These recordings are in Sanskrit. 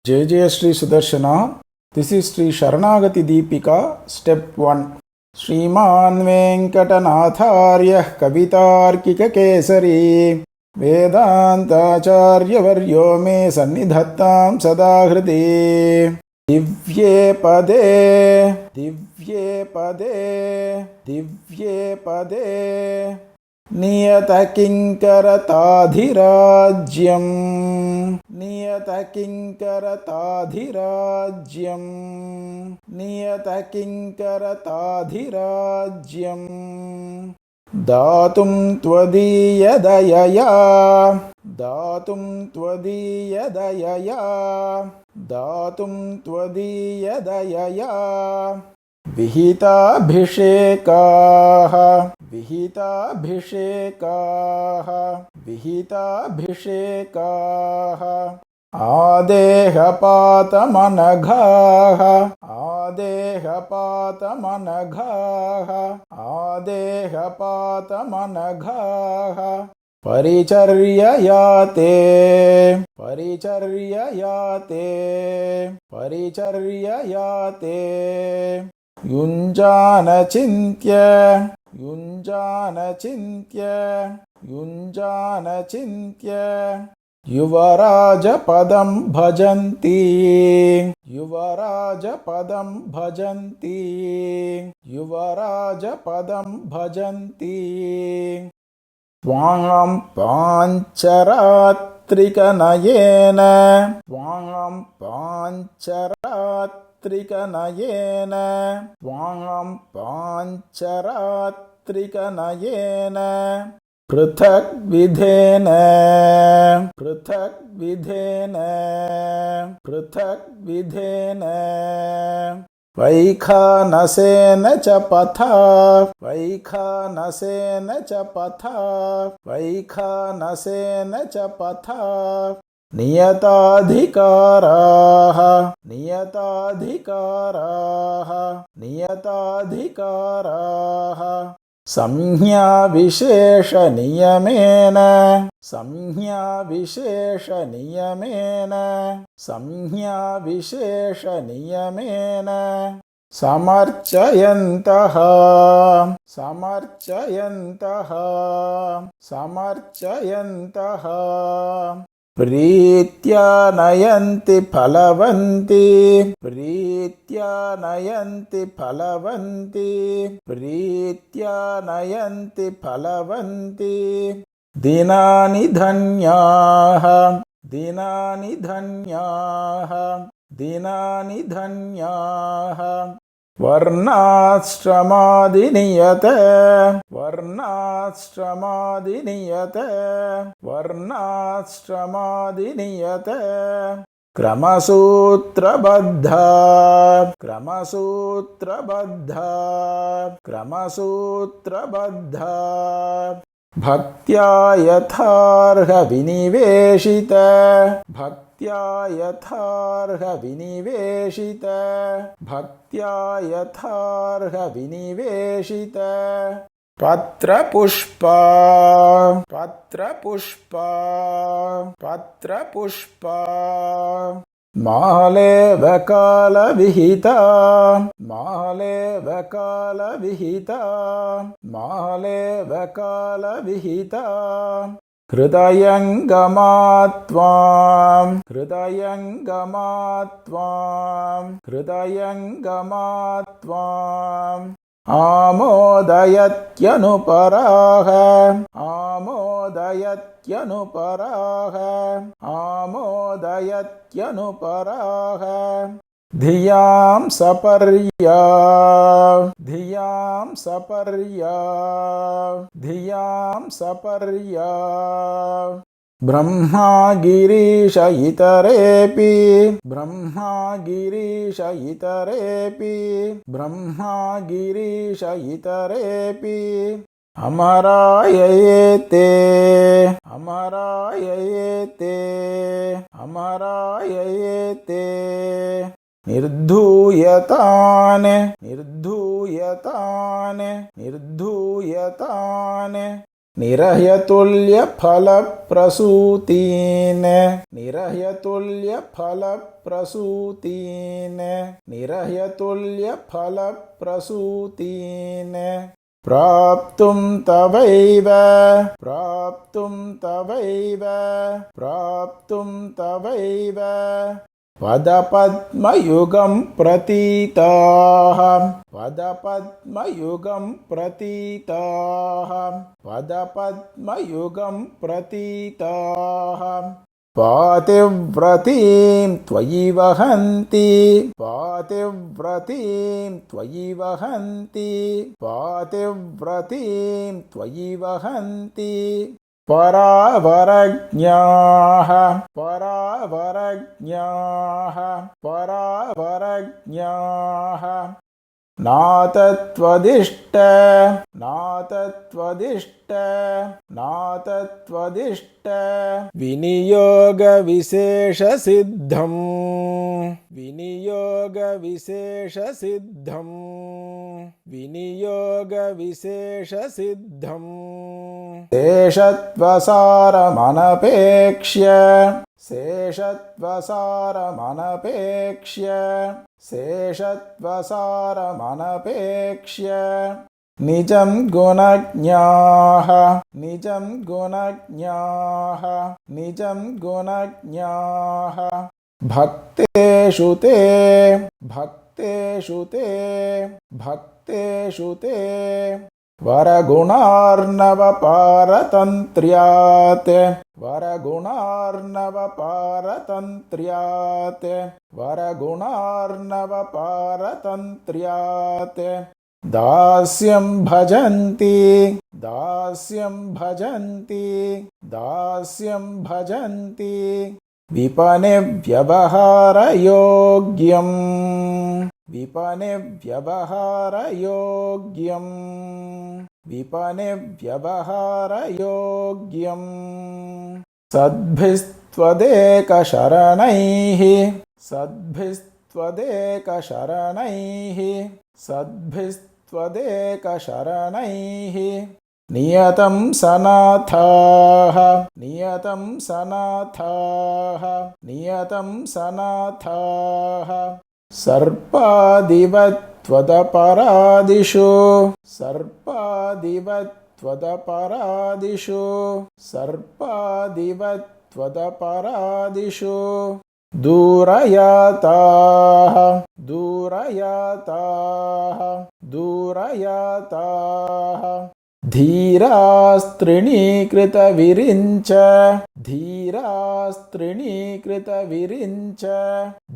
जय जय श्री सुदर्शना. दिस इज श्री शरणागति दीपिका स्टेप 1. श्रीमान वेंकटनाथार्य कवितार्किक केसरी वेदांताचार्यवर्यो मे सन्निधत्तां सदा हृदि. दिव्ये पदे दिव्ये पदे दिव्ये पदे नियतकिंकरताधिराज्यं नियतकिंकरताधिराज्यं नियतकिंकरताधिराज्यं दातुं त्वदीयदयया दातुं त्वदीयदयया दातुं त्वदीयदयया विहिताभिषेकाः विहिताभिषेकाः विहिताभिषेकाः आदेहपातमनघाः आदेहपातमनघाः आदेहपातमनघाः परिचर्ययाते परिचर्ययाते परिचर्ययाते युञ्जानचिन्त्य युञ्जानचिन्त्य युञ्जानचिन्त्य युवराजपदं भजन्ति युवराजपदं भजन्ति युवराजपदं भजन्ति. त्वां पाञ्चरात्रिकनयेन त्वां पाञ्चरात्रिकनयेन त्वां पाञ्चरात्रिकनयेन पृथग्विधेन पृथग्विधेन पृथग्विधेन वैखानसेन च पथा वैखानसेन च पथा वैखानसेन च पथा नियताधिकाराः नियताधिकाराः नियताधिकाराः संज्ञाविशेषनियमेन संज्ञाविशेषनियमेन संज्ञाविशेषनियमेन समर्चयन्तः समर्चयन्तः समर्चयन्तः प्रीत्या नयन्ति फलवन्ति प्रीत्या नयन्ति फलवन्ति प्रीत्या नयन्ति फलवन्ति दिनानि धन्याः दिनानि धन्याः दिनानि धन्याः वर्णाश्रमादिनियत वर्णाश्रमादिनियत वर्णाश्रमादिनियत क्रमसूत्रबद्धा क्रमसूत्रबद्धा क्रमसूत्रबद्धा भक्त्या यथार्हविनिवेशित भक्त्या यथार्हविनिवेशित भक्त्या यथार्हविनिवेशित पत्रपुष्पा पत्रपुष्पा पत्रपुष्पा मालेवकालविहिता मालेवकालविहिता मालेवकालविहिता हृदयङ्गमात्वां हृदयङ्गमात्वां हृदयङ्गमात्वाम् आमोदयत्यनुपराः आमोदयत्यनुपराः आमोदयत्यनुपराः धियां सपर्या धियां सपर्या धियां सपर्या ब्रह्मा गिरीश इतरेऽपि ब्रह्मा गिरीश इतरेऽपि ब्रह्मा गिरीश इतरेऽपि अमराययेते अमराययेते अमराययेते निर्धूयतान् निर्धूयतान् निर्धूयतान् निरह्यतुल्यफलप्रसूतीन् निरह्यतुल्यफलप्रसूतीन् निरह्यतुल्यफलप्रसूतीन् प्राप्तुं तवैव प्राप्तुं तवैव प्राप्तुं तवैव पदपद्मयुगं प्रतीताः पदपद्मयुगं प्रतीताः पदपद्मयुगं प्रतीताः पातिव्रतीं त्वयि वहन्ति पातिव्रतीं त्वयि वहन्ति पातिव्रतीं त्वयि वहन्ति परावरज्ञाः परावरज्ञाः परावरज्ञाः नातत्वदिष्ट नातत्वदिष्ट नातत्वदिष्ट विनियोगविशेषसिद्धम् विनियोगविशेषसिद्धम् विनियोगविशेषसिद्धम् शेषत्वसारमनपेक्ष्य शेषत्वसारमनपेक्ष्य शेषत्वसारमनपेक्ष्य निजं गुणज्ञाः निजं गुणज्ञाः निजं गुणज्ञाः भक्तेषु ते भक्तेषु ते भक्तेषु ते वरगुणार्णवपारतन्त्र्यात् वरगुणार्णवपारतन्त्र्यात् वरगुणार्णवपारतन्त्र्यात् दास्यं भजन्ति दास्यं भजन्ति दास्यं भजन्ति विपणिव्यवहारयोग्यं विपणिव्यवहारयोग्यं विपणिव्यवहारयोग्यं सद्भिस्त्वदेकशरणैः सद्भिस्त्वदेकशरणैः सद्भिस्त्वदेकशरणैः नियतं सनाथाः नियतं सनाथाः नियतं सनाथाः सर्पादिवत्वदपरादिषु सर्पादिवत्वदपरादिषु सर्पादिवत्वदपरादिषु दूरयाताः दूरयाताः दूरयाताः धीरास्त्रिणीकृतविरिञ्च धीरास्त्रिणीकृतविरिञ्च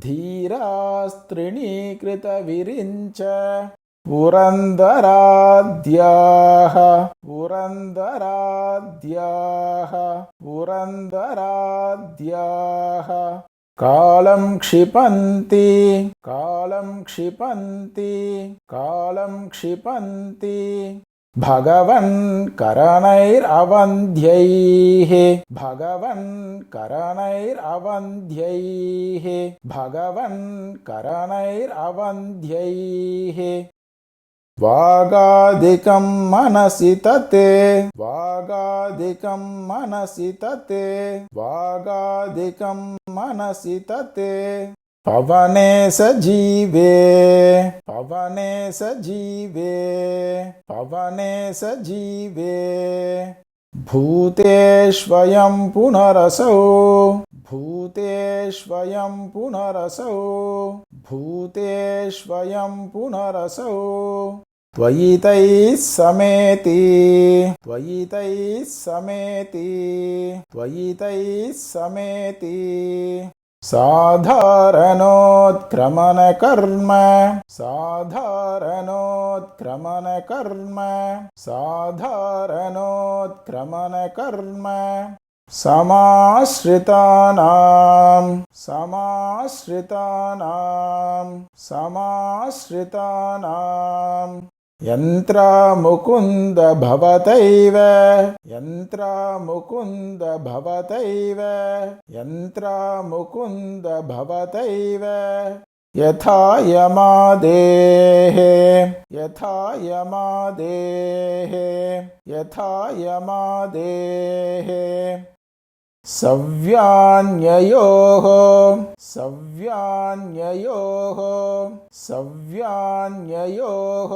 धीरास्त्रिणीकृतविरिञ्च पुरन्दराद्याः पुरन्दराद्याः पुरन्दराद्याः कालं क्षिपन्ति कालं क्षिपन्ति कालं क्षिपन्ति भगवन् करणैरवन्ध्यैः भगवन् करणैरवन्ध्यैः भगवन् करणैरवन्ध्यैः वागादिकं मनसि तते वागादिकं मनसि तते वागादिकं मनसि तते पवने सजीवे पवने सजीवे पवने सजीवे भूतेष्वयं पुनरसौ भूतेष्वयं पुनरसौ भूतेष्वयं पुनरसौ त्वयि तैः समेति त्वयि तैः समेति त्वयि तैः समेति साधारणोत्क्रमणकर्म साधारणोत्क्रमणकर्म साधारणोत्क्रमणकर्म समाश्रितानां समाश्रितानां समाश्रितानां यन्त्रमुकुन्द भवतैव यन्त्रमुकुन्द भवतैव यन्त्रमुकुन्द भवतैव यथा यमादेः यथा यमादेः यथा यमादेः सव्यान्ययोः सव्यान्ययोः सव्यान्ययोः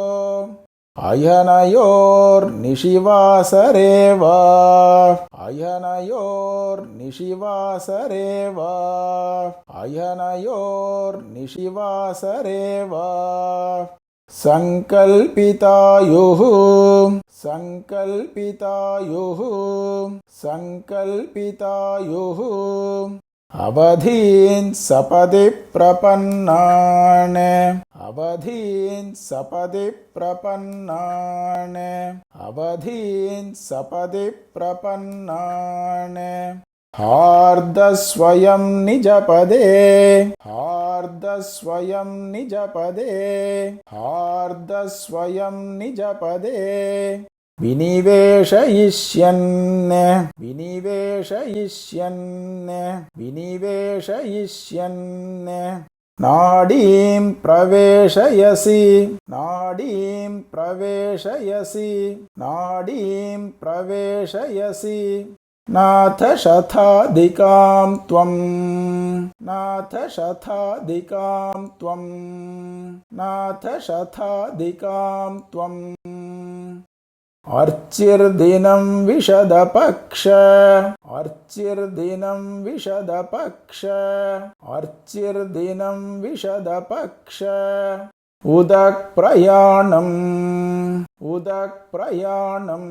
अयनयोर्निशिवासरे वा अयनयोर्निशिवासरे वा अयनयोर्निशिवासरे वा संकल्पितायुः संकल्पितायुः संकल्पितायुः अवधीन् सपदि प्रपन्नान् अवधीन् सपदि प्रपन्नान् अवधीन् सपदि प्रपन्नान् हार्दस्वयं निजपदे हार्दस्वयं निजपदे हार्दस्वयं निजपदे विनिवेशयिष्यन् विनिवेशयिष्यन् विनिवेशयिष्यन् नाडीं प्रवेशयसि नाडीं प्रवेशयसि नाडीं प्रवेशयसि नाथ शताधिकां त्वं नाथ शताधिकां त्वं नाथ शताधिकां त्वम् अर्चिर्दिनं विशदपक्ष अर्चिर्दिनं विशदपक्ष अर्चिर्दिनं विशदपक्ष उदक्प्रयाणम् उदक्प्रयाणम्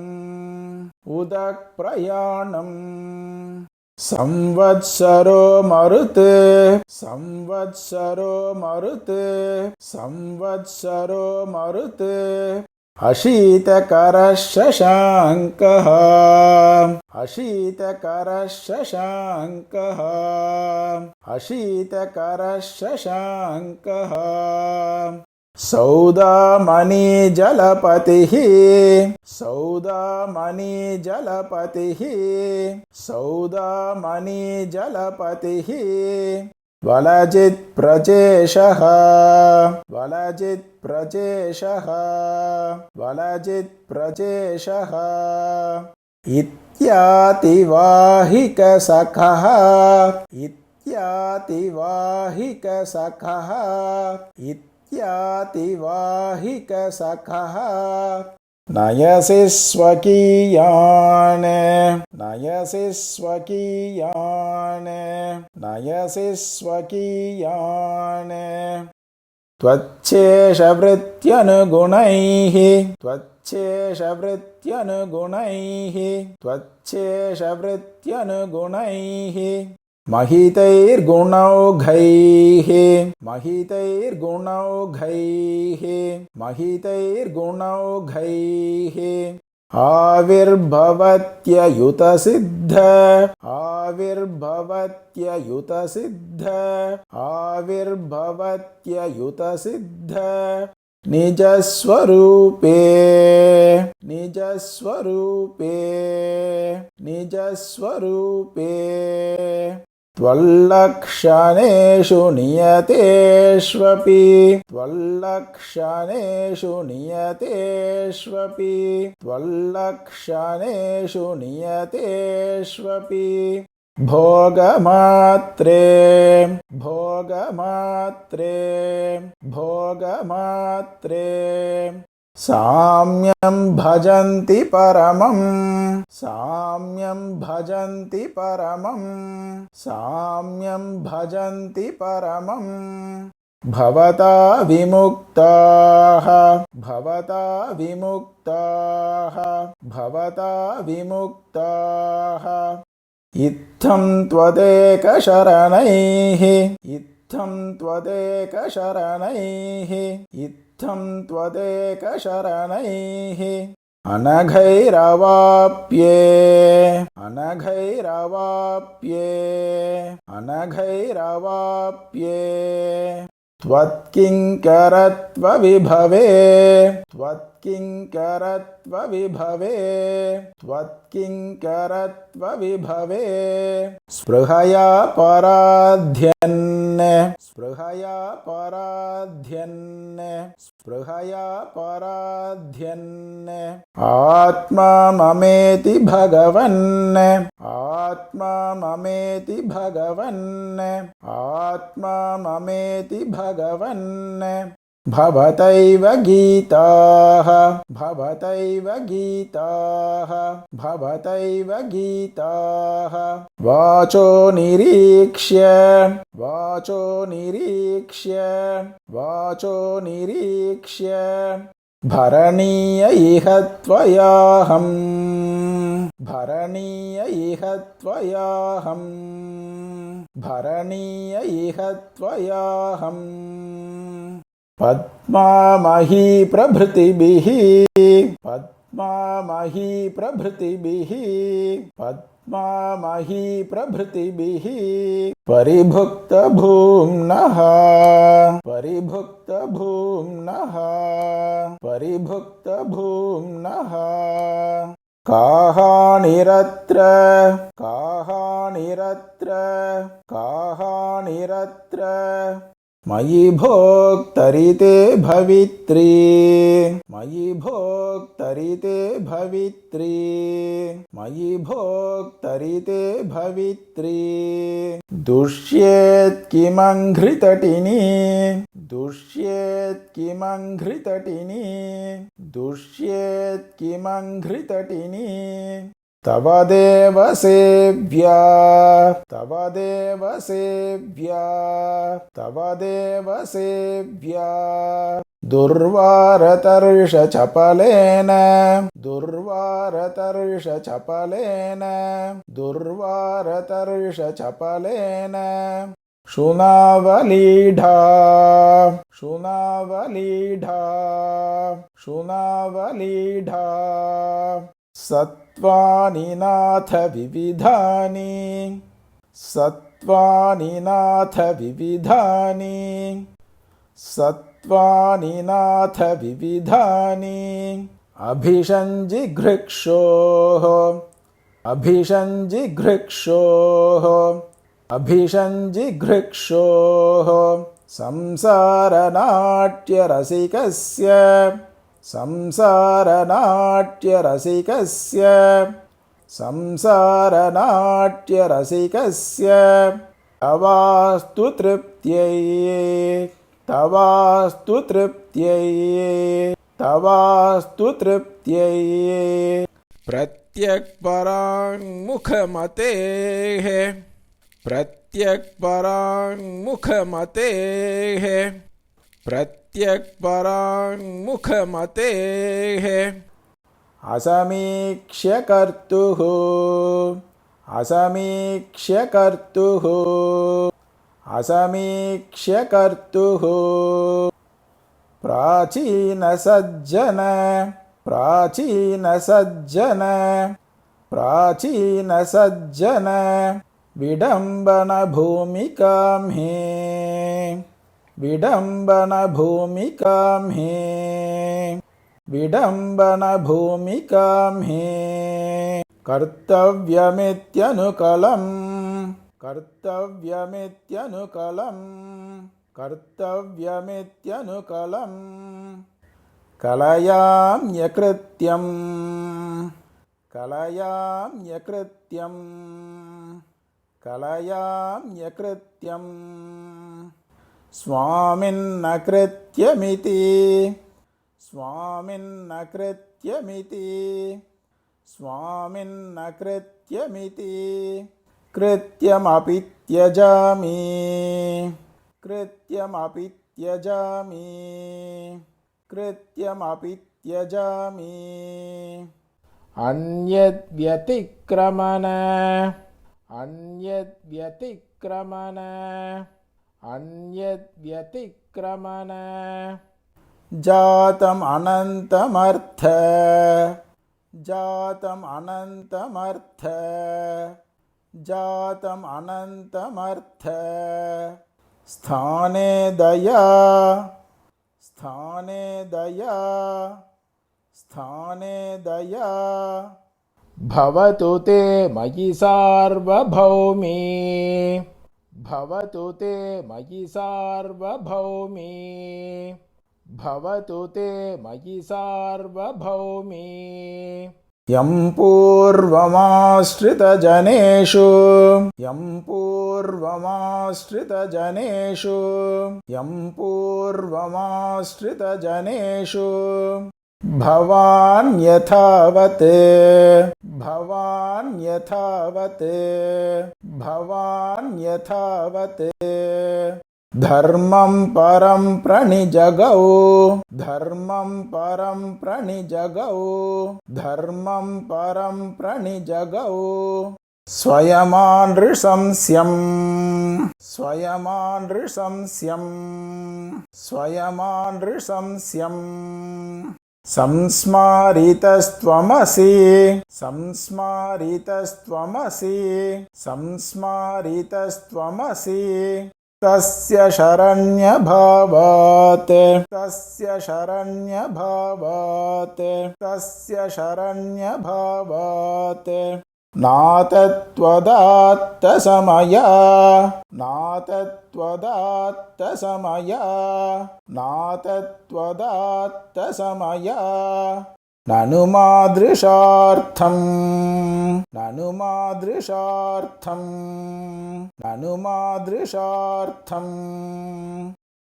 उदक्प्रयाणम् संवत्सरो मरुत् संवत्सरो मरुत् संवत्सरो मरुत् अशीतकरः शशाङ्कः अशीतकरः शशाङ्कः अशीतकरः शशाङ्कः सौदामणि जलपतिः सौदामणि जलपतिः सौदामणि जलपतिः वलजित् प्रजेशः वलजित् प्रजेशः वलजित् प्रजेशः इत्यातिवाहिकसखः इत्यातिवाहिकसखः इत्यातिवाहिकसखः नयसि स्वकीयान् नयसि स्वकीयान् नयसि स्वकीयान् त्वच्छेषवृत्त्यनुगुणैः त्वच्छेषवृत्त्यनुगुणैः त्वच्छेषवृत्त्यनुगुणैः महितैर्गुणौघैः महितैर्गुणौघैः महितैर्गुणौघैः आविर्भवत्ययुतसिद्ध आविर्भवत्ययुतसिद्ध आविर्भवत्ययुतसिद्ध निजस्वरूपे निजस्वरूपे निजस्वरूपे त्वल्लक्षणेषु नियतेष्वपि त्वल्लक्षणेषु नियतेष्वपि त्वल्लक्षणेषु नियतेष्वपि भोगमात्रे भोगमात्रे भोगमात्रे साम्यं भजन्ति परमं साम्यं भजन्ति परमं साम्यं भजन्ति परमं भवता विमुक्ताः भवता विमुक्ताः भवता विमुक्ताः इत्थं त्वदेकशरणैः इत्थं त्वदेकशरणैः इत्थं त्वदेकशरणैः अनघैरवाप्ये अनघैरवाप्ये अनघैरवाप्ये त्वत्किङ्करत्वविभवे त्वत्किङ्करत्वविभवे त्वत्किङ्करत्वविभवे स्पृहया पराध्यन् स्पृहया पराध्यन् स्पृहया पराध्यन् आत्मा ममेति भगवन् आत्मा ममेति भगवन् आत्मा ममेति भगवन् भवतैव गीताः भवतैव गीताः भवतैव गीताः वाचो निरीक्ष्य वाचो निरीक्ष्य वाचो निरीक्ष्य भरणीय इह त्वयाहम् भरणीय इह त्वयाहम् भरणीय इह त्वयाहम् पद्मामही प्रभृतिभिः पद्मामही प्रभृतिभिः पद्मामही प्रभृतिभिः परिभुक्तभूम्नः परिभुक्तभूम्नः परिभुक्तभूम्नः काहानिरत्र काहानिरत्र काहानिरत्र मयि भोक्तरिते भवित्री मयि भोक्तरिते भवित्री मयि भोक्तरिते भवित्री दुष्येत् किमङ्घ्रितटिनी दुष्येत् किमङ्घ्रितटिनी दुष्येत् किमङ्घ्रितटिनी तव देव सेव्या तव देव सेव्या तव देव सेव्या दुर्वारतर्षचपलेन दुर्वारतर्षचपलेन दुर्वारतर्षचपलेन शुनावलीढा शुनावलीढा शुनावलीढा सत्त्वानि नाथ विविधानि सत्त्वानि नाथ विविधानि सत्त्वानि नाथ विविधानि अभिषञ्जिघृक्षोः अभिषञ्जिघृक्षोः अभिषञ्जिघृक्षोः संसारनाट्यरसिकस्य संसारनाट्यरसिकस्य संसारनाट्यरसिकस्य तवास्तु तृप्त्यै तवास्तु तृप्त्यै तवास्तु तृप्त्यै प्रत्यक्पराङ्मुखमतेः प्रत्यक्पराङ्मुखमतेः प्रत्यक्पराङ्मुखमतेः असमीक्ष्य कर्तुः असमीक्ष्य कर्तुः असमीक्ष्य कर्तुः प्राचीनसज्जन प्राचीनसज्जन प्राचीनसज्जन विडम्बनभूमिकां हे विडम्बनभूमिकां हे विडम्बनभूमिकां हे कर्तव्यमित्यनुकलम् कर्तव्यमित्यनुकलम् कर्तव्यमित्यनुकलम् कलयाम्यकृत्यम् कलयाम्यकृत्यम् कलयाम्यकृत्यम् स्वामिन्नकृत्यमिति स्वामिन्नकृत्यमिति स्वामिन्नकृत्यमिति कृत्यमपि त्यजामि कृत्यमपि त्यजामि कृत्यमपि त्यजामि अन्यद्व्यतिक्रमण अन्यद्व्यतिक्रमण अन्यद्व्यतिक्रमण जातम् अनन्तमर्थ जातम् अनन्तमर्थ जातम् अनन्तमर्थ स्थाने दया स्थाने दया स्थाने दया भवतु ते मयि सार्वभौमी भवतु ते मयि सार्वभौमी भवतु ते मयि सार्वभौमी यं पूर्वमाश्रितजनेषु यं पूर्वमाश्रितजनेषु यं पूर्वमाश्रितजनेषु भवान् यथावत् भवान् यथावत् भवान् यथावत् धर्मं परं प्रणिजगौ धर्मं परं प्रणिजगौ धर्मं परं प्रणिजगौ स्वयमानृशंस्यं स्वयमानृशंस्यं स्वयमानृशंस्यं संस्मारितस्त्वमसि संस्मारितस्त्वमसि संस्मारितस्त्वमसि तस्य शरण्यभावात् तस्य शरण्यभावात् तस्य शरण्यभावात् नातत्वदात्तसमया नातत्वदात्तसमया नातत्वदात्तसमया ननु मादृशार्थं ननु मादृशार्थं ननु मादृशार्थं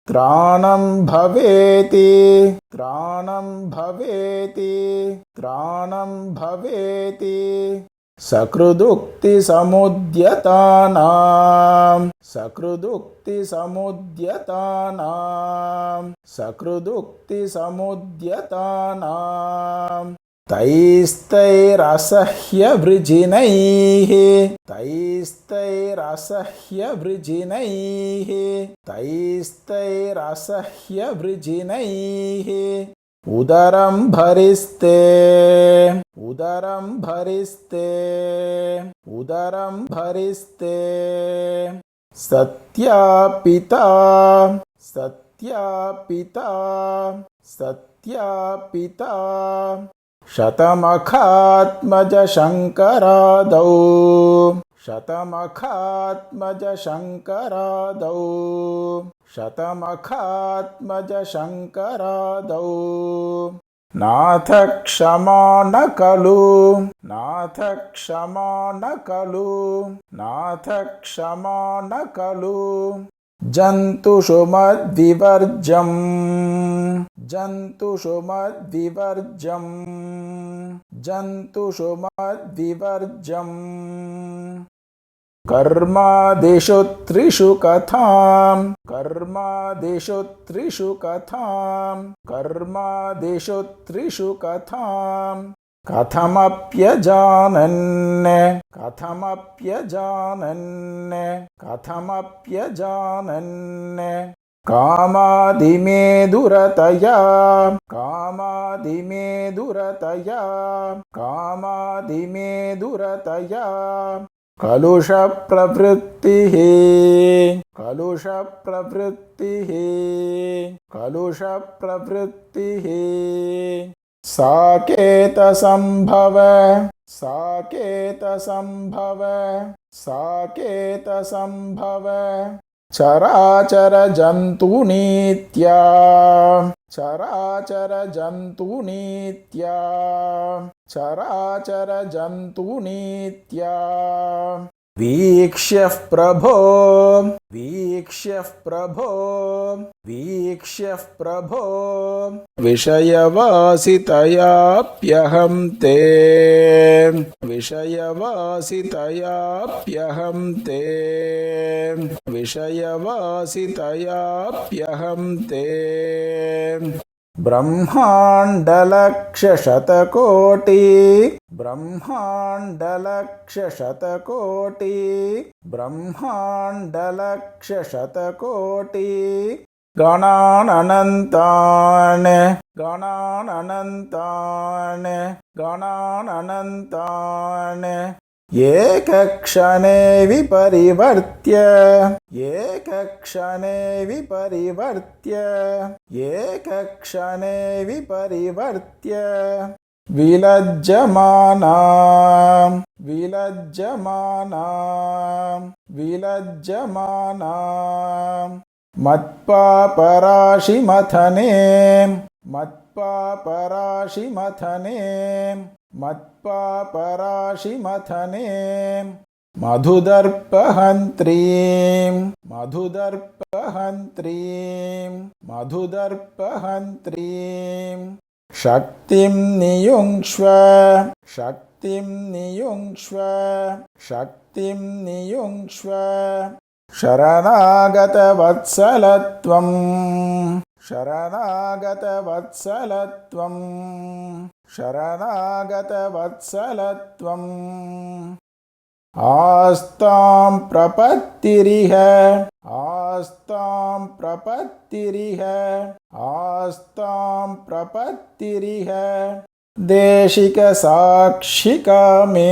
त्राणं भवेति त्राणं भवेति त्राणं भवेति सकृदुक्तिसमुद्यतानां सकृदुक्तिसमुद्यतानां सकृदुक्तिसमुद्यतानां तैस्तैरसह्यवृजिनैः तैस्तैरसह्यवृजिनैः तैस्तैरसह्यवृजिनैः उदरं भरिस्ते उदरं भरिस्ते उदरं भरिस्ते सत्यापिता सत्यापिता सत्यापिता शतमखात्मज शङ्करादौ शतमखात्मज शङ्करादौ शतमखात्मज शङ्करादौ नाथ क्षमा न खलु नाथ क्षमा न खलु नाथ क्षमा न खलु जन्तुषु मद्विवर्जं जन्तुषु मद्विवर्जं जन्तुषु मद्विवर्जं कर्मादिषु त्रिषु कथां कर्मादिषु त्रिषु कथां कर्मादिषु त्रिषु कथां कथमप्यजानन् कथमप्यजानन् कथमप्यजानन् कामादिमे दुरतया कामादिमे दुरतया कामादिमे दुरतया कलुषप्रवृत्तिः कलुषप्रवृत्तिः कलुषप्रवृत्तिः साकेतसम्भव साकेतसम्भव साकेतसम्भव चराचरजन्तुनीत्या चराचरजन्तुनीत्या चराचरजन्तुनीत्या वीक्ष्यः प्रभो वीक्ष्यः प्रभो वीक्ष्यः प्रभो विषयवासितयाप्यहं ते विषयवासितयाप्यहं ते विषयवासितयाप्यहं ते ब्रह्माण्डलक्षशतकोटि ब्रह्माण्डलक्षशतकोटि ब्रह्माण्डलक्षशतकोटि गणानन्तान् गणानन्तान् गणानन्तान् एकक्षणे विपरिवर्त्य एकक्षणे विपरिवर्त्य एकक्षणे विपरिवर्त्य विलज्जमाना विलज्जमाना विलज्जमाना मत्पापराशिमथने मत्पापराशिमथने मत्पापराशिमथने मधुदर्पहन्त्रीं मधुदर्पहन्त्रीं मधुदर्पहन्त्रीं शक्तिं नियुङ्क्ष्व शक्तिं नियुङ्क्ष्व शक्तिं नियुङ्क्ष्व शरणागतवत्सलत्वं शरणागतवत्सलत्वं शरणागतवत्सलत्वम् आस्तां प्रपत्तिरिह आस्तां प्रपत्तिरिह आस्तां प्रपत्तिरिह देशिकसाक्षिका मे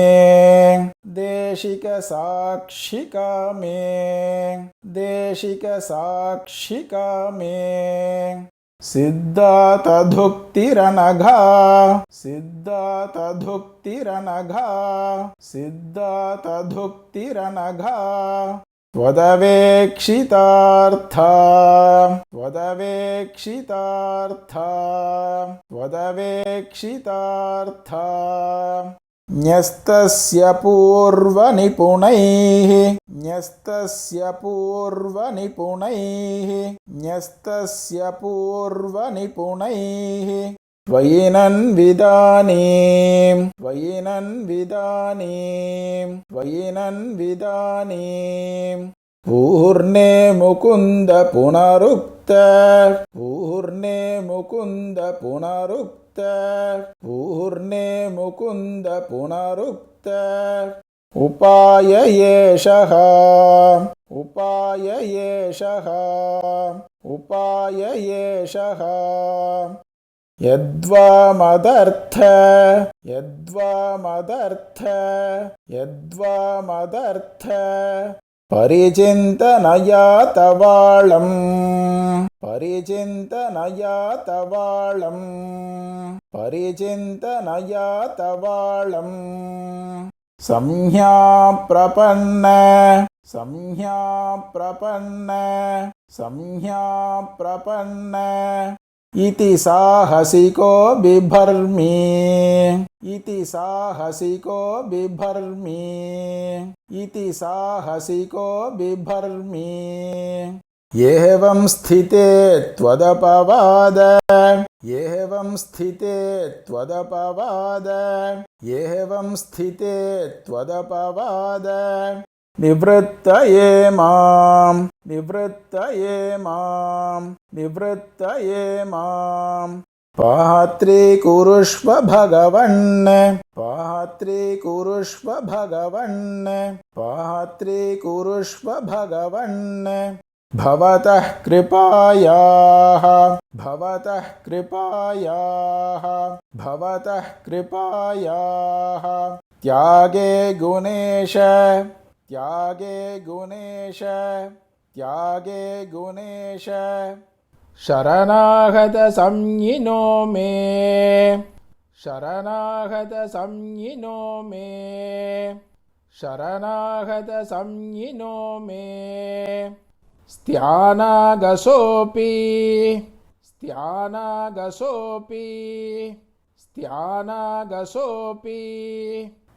देशिकसाक्षिका मे देशिकसाक्षिका मे सिद्धातधुक्तिरनघा सिद्धातधुक्तिरनघा सिद्धातधुक्तिरनघा त्वदवेक्षितार्था त्वदवेक्षितार्था त्वदवेक्षितार्था न्यस्तस्य पूर्वनिपुणैः न्यस्तस्य पूर्वनिपुणैः न्यस्तस्य पूर्वनिपुणैः त्वयिनन्विदानीं त्वयिनन्विदानीं त्वयिनन्विदानीं पूर्णे मुकुन्द पुनरुक्त पूर्णे मुकुन्द पुनरुक्त पूर्णे मुकुन्द पुनरुक्त उपाय एषः उपाय एषः उपाय एषः यद्वा मदर्थ यद्वा मदर्थ यद्वा मदर्थ परिचिन्तनया तवाळं परिचिन्तनया तवाळं परिचिन्तनया तवाळं संज्ञाप्रपन्न संज्ञाप्रपन्न संज्ञाप्रपन्न इति साहसिको बिभर्मि इति साहसिको बिभर्मि इति साहसिको बिभर्मि एवं स्थिते त्वदपवाद एवं स्थिते त्वदपवाद एवं स्थिते त्वदपवाद निवृत्तये मां निवृत्तये मां निवृत्तये मां पात्रीकुरुष्व भगवन् पात्रीकुरुष्व भगवन् पात्रीकुरुष्व भगवन् भवतः कृपायाः भवतः कृपायाः भवतः कृपायाः त्यागे गुणेश त्यागे गुणेश त्यागे गुणेश शरणागत संयिनो मे शरणागत संयिनो मे शरणागत संयिनो मे स्त्यानागसोऽपि स्त्यानागसोऽपि स्त्यानागसोऽपि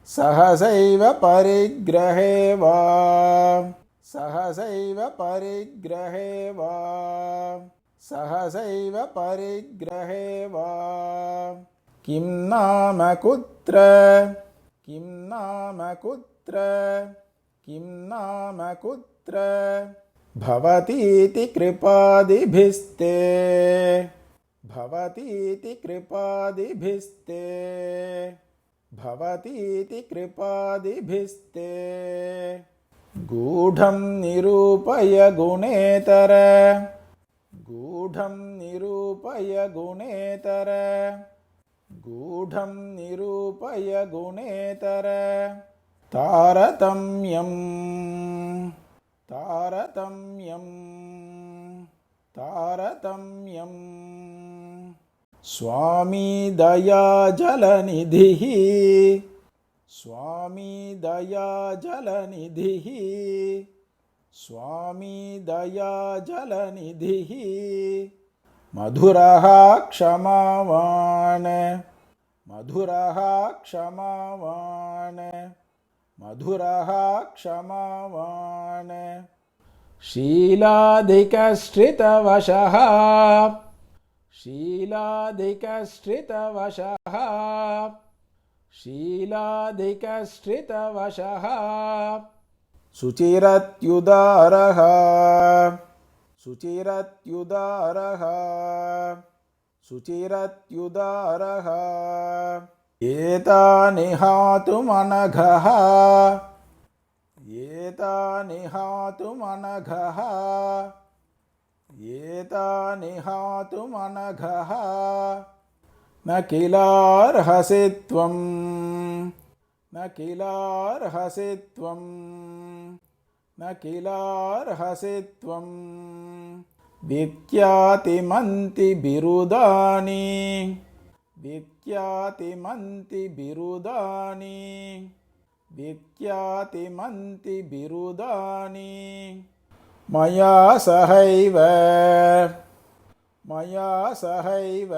सहसैव परिग्रहे वा सहसैव परिग्रहे वा सहसैव परिग्रहे वा किं नाम कुत्र किं नाम कुत्र किं नाम कुत्र भवतीति कृपादिभिस्ते भवतीति कृपादिभिस्ते भवतीति कृपादिभिस्ते गूढं निरूपय गुणेतर गूढं निरूपय गुणेतर गूढं निरूपय गुणेतर तारतम्यं तारतम्यं तारतम्यं स्वामी दयाजलनिधिः स्वामी दयाजलनिधिः स्वामी दयाजलनिधिः मधुरः क्षमावान् मधुरः क्षमावान् मधुरः क्षमावान् शीलाधिकश्रितवशः शीलाधिकश्रितवशः शीलाधिकश्रितवशः शुचिरत्युदारः शुचिरत्युदारः शुचिरत्युदारः एतानि हातुमनघः एतानि हातुमनघः एतानि हातुमनघः न किलार्हसि त्वं न किलार्हसि त्वं न किलार्हसि त्वं विख्यातिमन्ति बिरुदानि विख्यातिमन्ति बिरुदानि विख्यातिमन्ति बिरुदानि मया सहैव मया सहैव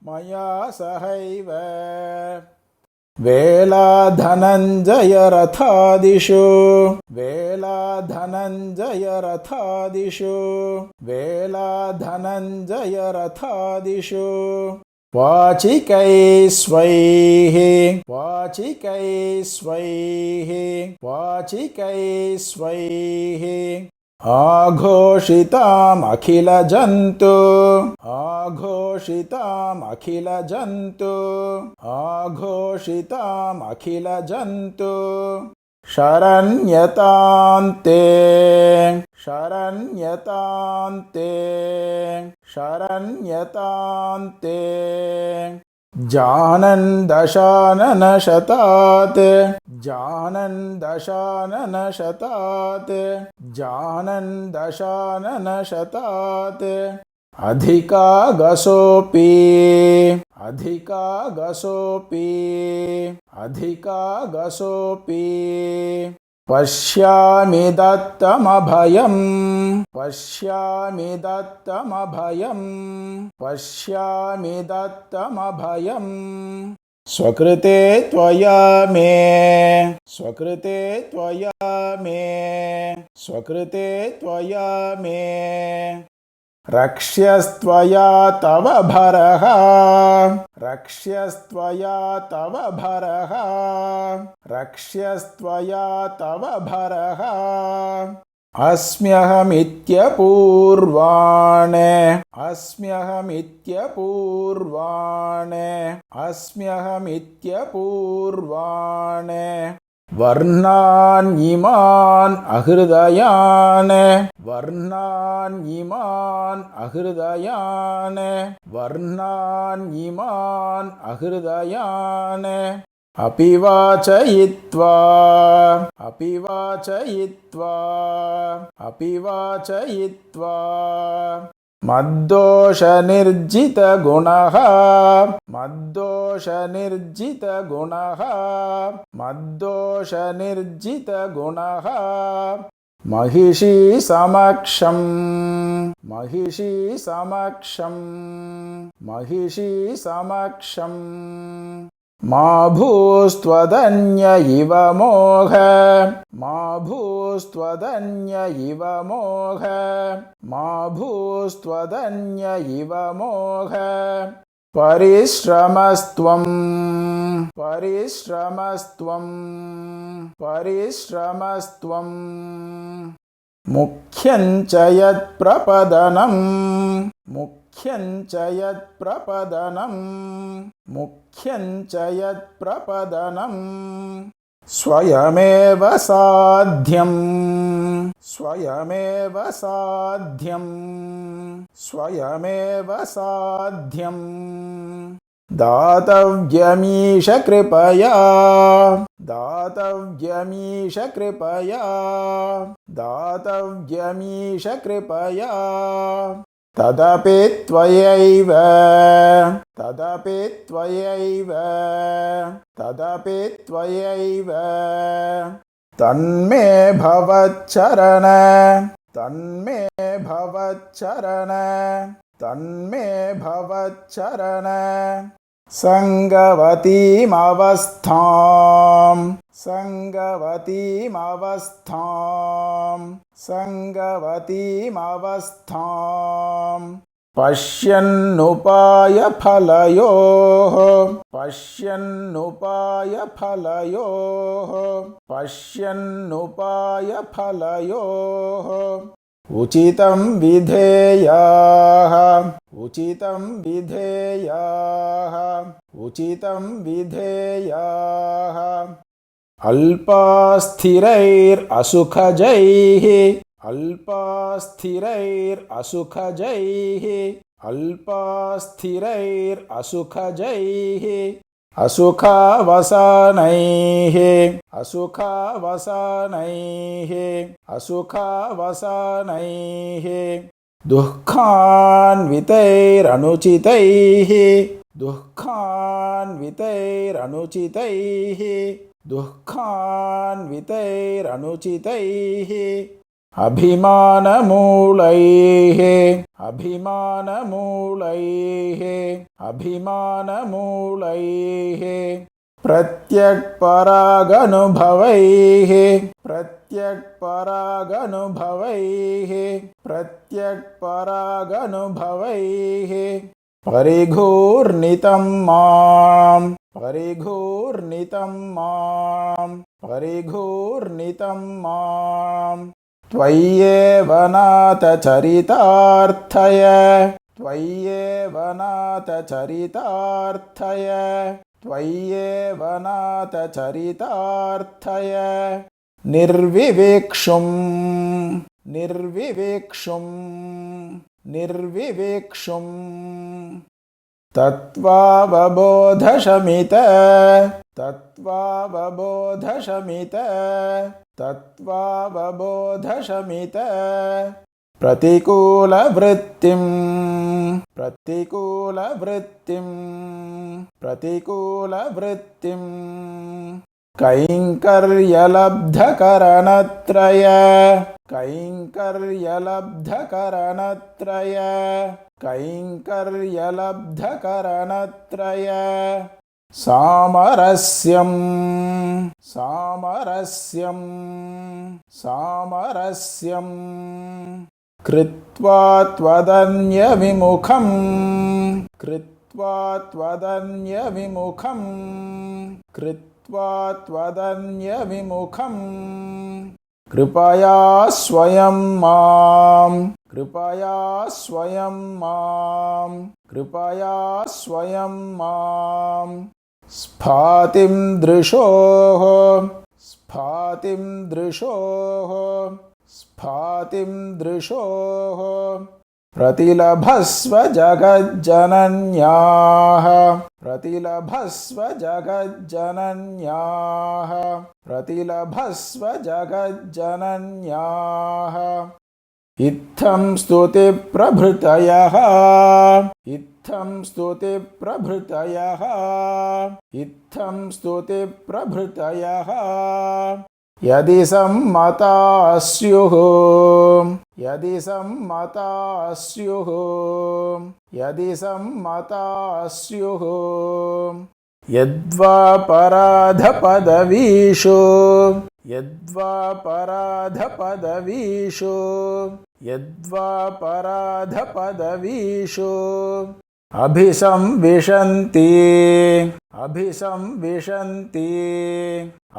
मया सहैव वेलाधनञ्जयरथादिषु वेलाधनञ्जयरथादिषु वेलाधनञ्जयरथादिषु वाचिकैस्वैः वाचिकैस्वैः वाचिकैस्वैः आघोषितामखिलजन्तु आघोषितामखिलजन्तु आघोषितामखिलजन्तु शरण्यतान्ते शरण्यतान्ते शरण्यतान्ते जानन् दशाननशतात् जानन् दशाननशतात् जानन् दशाननशतात् अधिकागसोऽपि अधिकागसोऽपि अधिकागसोऽपि पश्यामि दत्तमभयम् पश्यामि दत्तमभयम् पश्यामि दत्तमभयम् स्वकृते त्वया मे स्वकृते त्वया मे स्वकृते त्वया मे रक्ष्यस्त्वया तव भरः रक्ष्यस्त्वया तव भरः रक्ष्यस्त्वया तव भरः अस्म्यहमित्यपूर्वान् अस्म्यहमित्यपूर्वान् अस्म्यहमित्यपूर्वान् वर्णान्इमान् अहृदयान् वर्णान्इमान् अहृदयान् वर्णान्इमान् अहृदयान् अपि वाचयित्वा अपि वाचयित्वा अपि वाचयित्वा मद्दोषनिर्जितगुणः मद्दोषनिर्जितगुणः मद्दोषनिर्जितगुणः महिषी समक्षं महिषी समक्षं महिषी समक्षं मा भूस्त्वदन्य इव मोह मा भूस्त्वदन्य इव मोह मा भूस्त्वदन्य इव मोह परिश्रमस्त्वं परिश्रमस्त्वं परिश्रमस्त्वं मुख्यं च यत्प्रपदनं मुख्यं च यत्प्रपदनं मुख्यं च यत्प्रपदनं स्वयमेव साध्यं स्वयमेव साध्यं स्वयमेव साध्यं दातव्यमीश कृपया दातव्यमीश कृपया दातव्यमीश कृपया तदपि त्वयैव तदपि त्वयैव तदपि त्वयैव तन्मे भवच्चरण तन्मे भवच्चरण तन्मे भवच्चरण संगवतीमवस्थां संगवतीमवस्थां संगवतीमवस्थां पश्यन्नुपायफलयोः पश्यन्नुपायफलयोः पश्यन्नुपायफलयोः उचितं विधेयाः उचितं विधेयाः उचितं विधेयाः अल्पास्थिरैरसुखजैः अल्पास्थिरैरसुखजैः अल्पास्थिरैरसुखजैः असुखावसानैः असुखावसानैः असुखावसानैः दुःखान्वितैरनुचितैः दुःखान्वितैरनुचितैः दुःखान्वितैरनुचितैः अभिमानमूलैः अभिमानमूलैः अभिमानमूलैः प्रत्यक्परागनुभवैः प्रत्यक्परागनुभवैः प्रत्यक्परागनुभवैः परिघूर्णितं मां परिघूर्णितं मां परिघूर्णितं मां त्वय्येव नाथचरितार्थय त्वय्येव नाथचरितार्थय त्वय्येव नाथचरितार्थय निर्विवेक्षुं निर्विवेक्षुं निर्विवेक्षुं तत्त्वावबोधशमित तत्त्वावबोधशमित तत्त्वावबोधशमित प्रतिकूलवृत्तिं प्रतिकूलवृत्तिं प्रतिकूलवृत्तिं कैङ्कर्यलब्धकरणत्रय कैङ्कर्यलब्धकरणत्रय कैङ्कर्यलब्धकरणत्रय सामरस्यं सामरस्यं सामरस्यं कृत्वा त्वदन्यविमुखं कृत्वा त्वदन्यविमुखं कृत्वा त्वदन्यविमुखं कृपया स्वयं मां कृपया स्वयं मां कृपया स्वयं मां स्फातिं दृशोः स्फातिं दृशोः स्फातिं दृशोः प्रतिलभस्व जगज्जनन्याः प्रतिलभस्व जगज्जनन्याः प्रतिलभस्व जगज्जनन्याः इत्थं स्तुतिप्रभृतयः इत्थं स्तुतिप्रभृतयः इत्थं स्तुतिप्रभृतयः यदि सम्मता स्युः यदि सम्मता स्युः यदि सम्मता स्युः यद्वापराधपदवीषु यद्वापराधपदवीषु यद्वापराधपदवीषु अभिसंविशन्ति अभिसंविशन्ति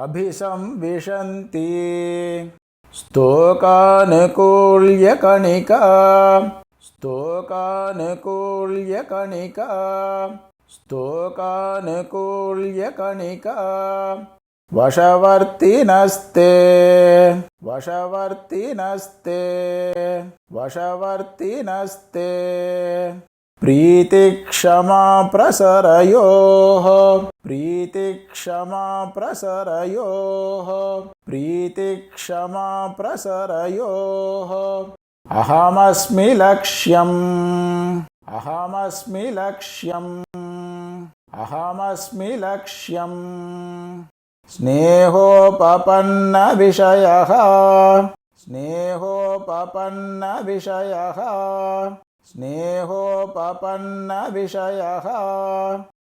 अभिसंविशन्ति स्तोकानुकूल्यकणिका स्तोकानुकूल्यकणिका स्तोकानुकूल्यकणिका वशवर्तिनस्ते वशवर्तिनस्ते वशवर्तिनस्ते प्रीतिक्षमा प्रसरयोः प्रीतिक्षमा प्रसरयोः प्रीतिक्षमा प्रसरयोः अहमस्मि लक्ष्यम् अहमस्मि लक्ष्यम् अहमस्मि लक्ष्यम् स्नेहोपपन्नविषयः स्नेहोपपन्नविषयः स्नेहोपपन्नविषयः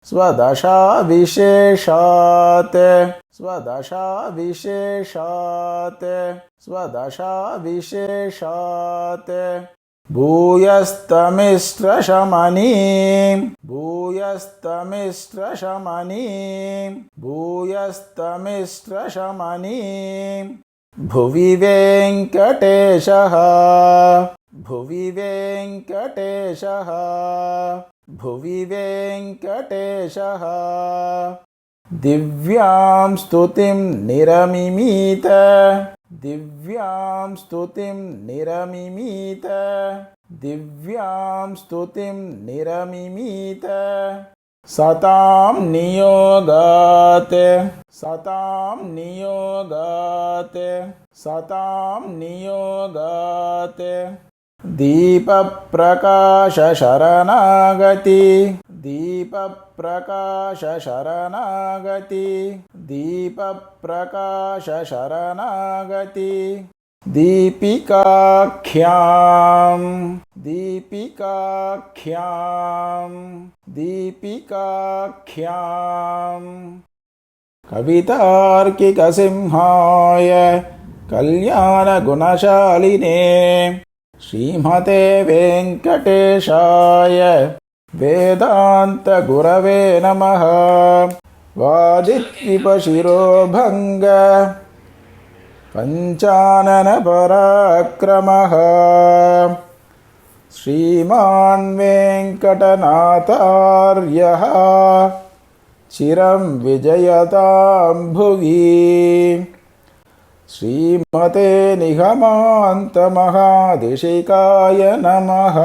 स्वदशाविशेषात् स्वदशाविशेषात् स्वदशाविशेषात् भूयस्तमिश्रशमनी भूयस्तमिश्रशमनी भूयस्तमिश्रशमनी भुवि वेङ्कटेशः भुवि वेङ्कटेशः भुवि वेङ्कटेशः दिव्यां स्तुतिं निरमिमीत दिव्यां स्तुतिं निरमिमीत दिव्यां स्तुतिं निरमिमीत सतां नियोगात् सतां नियोगात् सतां नियोगात् दीपप्रकाशशरणागति दीपप्रकाशशरणागति दीपप्रकाशशरणागति दीपिकाख्यां दीपिकाख्यां दीपिकाख्यां कवितार्किकसिंहाय कल्याणगुणशालिने श्रीमते वेङ्कटेशाय वेदान्तगुरवे नमः वादित्विपशिरोभङ्ग पञ्चाननपराक्रमः श्रीमान् वेङ्कटनाथार्यः चिरं विजयतां भुवि श्रीमते निगमान्तमहादेशिकाय नमः।